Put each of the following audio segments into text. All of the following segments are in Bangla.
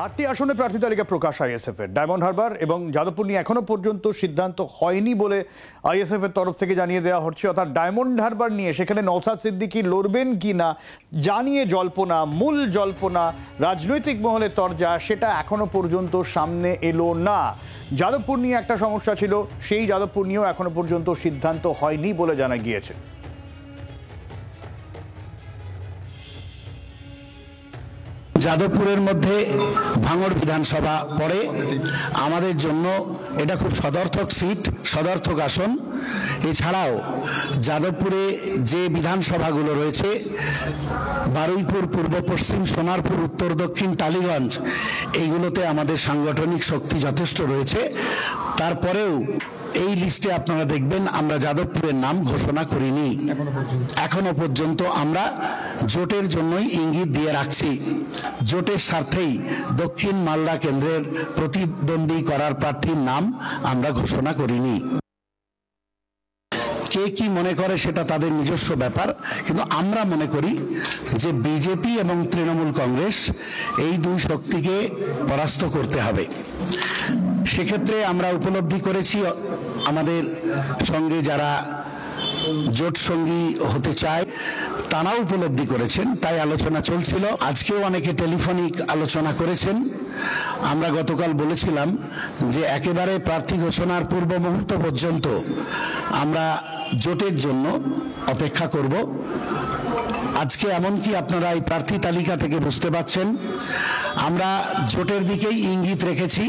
আটটি আসনে প্রার্থী তালিকা প্রকাশ আইএসএফ এর। ডায়মন্ড হারবার এবং যাদবপুর নিয়ে এখনো পর্যন্ত সিদ্ধান্ত হয়নি বলে আইএসএফ এর তরফ থেকে জানিয়ে দেওয়া হচ্ছে। অর্থাৎ ডায়মন্ড হারবার নিয়ে সেখানে নওশাদ সিদ্দিকী লড়বেন কি না জানিয়ে জল্পনা, মূল জল্পনা, রাজনৈতিক মহলে তরজা, সেটা এখনো পর্যন্ত সামনে এলো না। যাদবপুর নিয়ে একটা সমস্যা ছিল, সেই যাদবপুর নিয়েও এখনো পর্যন্ত সিদ্ধান্ত হয়নি বলে জানা গিয়েছে। যাদবপুরের মধ্যে ভাঙড় বিধানসভা পড়ে। আমাদের জন্য এটা খুব সদর্থক সিট, সদর্থক আসন। এছাড়াও যাদবপুরে যে বিধানসভাগুলো রয়েছে, বারুইপুর, পূর্ব পশ্চিম, সোনারপুর, উত্তর দক্ষিণ, টালিগঞ্জ, এইগুলোতে আমাদের সাংগঠনিক শক্তি যথেষ্ট রয়েছে। তারপরেও এই লিস্টে আপনারা দেখবেন আমরা যাদবপুরের নাম ঘোষণা করিনি। এখনো পর্যন্ত আমরা জোটের জন্যই ইঙ্গিত দিয়ে রাখছি। জোটের স্বার্থেই দক্ষিণ মালদা কেন্দ্রের প্রতিদ্বন্দ্বী করার প্রার্থীর নাম আমরা ঘোষণা করিনি। কে কি মনে করে সেটা তাদের নিজস্ব ব্যাপার, কিন্তু আমরা মনে করি যে বিজেপি এবং তৃণমূল কংগ্রেস এই দুই শক্তিকে পরাস্ত করতে হবে। সেক্ষেত্রে আমরা উপলব্ধি করেছি আমাদের সঙ্গে যারা জোট সঙ্গী হতে চায় তারাও উপলব্ধি করেছেন, তাই আলোচনা চলছিল। আজকেও অনেকে টেলিফোনিক আলোচনা করেছেন। আমরা গতকাল বলেছিলাম যে একেবারে প্রার্থী ঘোষণার পূর্ব মুহূর্ত পর্যন্ত আমরা জোটের জন্য অপেক্ষা করব। আজকে এমনকি আপনারা এই প্রার্থী তালিকা থেকে বুঝতে পারছেন আমরা জোটের দিকেই ইঙ্গিত রেখেছি।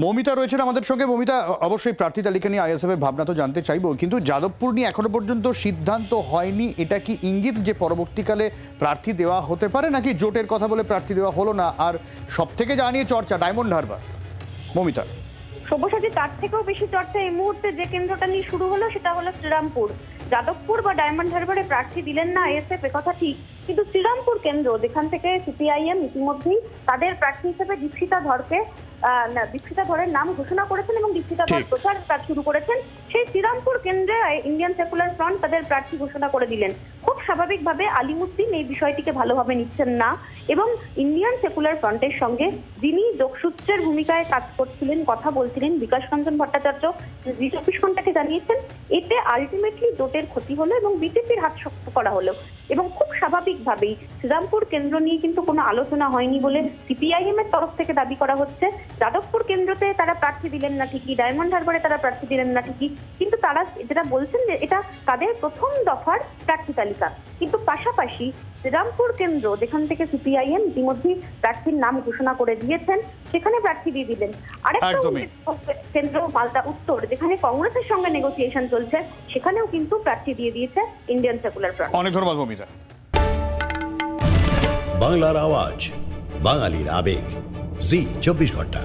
মৌমিতা রয়েছেন আমাদের সঙ্গে। মৌমিতা, অবশ্যই প্রার্থী তালিকা নিয়ে আইএসএফ এর ভাবনা তো জানতে চাইবো, কিন্তু যাদবপুর নিয়ে এখনো পর্যন্ত সিদ্ধান্ত হয়নি, এটা কি ইঙ্গিত যে পরবর্তীকালে প্রার্থী দেওয়া হতে পারে, নাকি জোটের কথা বলে প্রার্থী দেওয়া হলো না? আর সব থেকে যা নিয়ে চর্চা ডায়মন্ড হারবার, মৌমিতা। সব্যসাচী, তার থেকেও বেশি চর্চা এই মুহূর্তে যে কেন্দ্রটা নিয়ে শুরু হলো সেটা হলো শ্রীরামপুর। যাদবপুর বা ডায়মন্ড হারবারে প্রার্থী দিলেন না আইএসএফ, কথা ঠিক, কিন্তু শ্রীরামপুর কেন্দ্র যেখান থেকে সিপিআইএম ইতিমধ্যেই তাদের প্রার্থী হিসেবে দীক্ষিতা ধরের নাম ঘোষণা করেছেন এবং দীক্ষিতা ধর প্রচার কাজ শুরু করেছেন। সেই শ্রীরামপুর কেন্দ্রে ইন্ডিয়ান সেকুলার ফ্রন্ট তাদের প্রার্থী ঘোষণা করে দিলেন। খুব স্বাভাবিকভাবে আলিমুদ্দিন এই বিষয়টিকে ভালোভাবে নিচ্ছেন না এবং ইন্ডিয়ান সেকুলার ফ্রন্টের সঙ্গে যিনি যোগসূত্রের ভূমিকায় কাজ করছিলেন, কথা বলছিলেন, বিকাশ রঞ্জন ভট্টাচার্য 24 ঘন্টাকে জানিয়েছেন এতে আলটিমেটলি জোটের ক্ষতি হলো এবং বিজেপির হাত শক্ত করা হলো। এবং খুব স্বাভাবিকভাবেই শ্রীরামপুর কেন্দ্র নিয়ে কিন্তু কোনো আলোচনা হয়নি বলে সিপিআইএম এর তরফ থেকে দাবি করা হচ্ছে। যাদবপুর কেন্দ্রতে তারা প্রার্থী দিলেন না ঠিকই, ডায়মন্ড হারবারে তারা প্রার্থী দিলেন না ঠিকই, কিন্তু তারা যেটা বলছেন যে এটা তাদের প্রথম দফার প্রার্থী তালিকা। কিন্তু পাশাপাশি শ্রীরামপুর কেন্দ্র যেখান থেকে সিপিআইএম ইতিমধ্যে প্রার্থীর নাম ঘোষণা করে দিয়েছেন সেখানে প্রার্থী দিয়ে দিলেন। আরেকটা কেন্দ্র মালদা উত্তর, যেখানে কংগ্রেসের সঙ্গে নেগোসিয়েশন চলছে, সেখানেও কিন্তু প্রার্থী দিয়ে দিয়েছে ইন্ডিয়ান সেকুলার ফ্রন্ট। অনেক ধন্যবাদ মৌমিতা। বাংলার আওয়াজ, বাঙালির আবেগ, জি 24 ঘন্টা।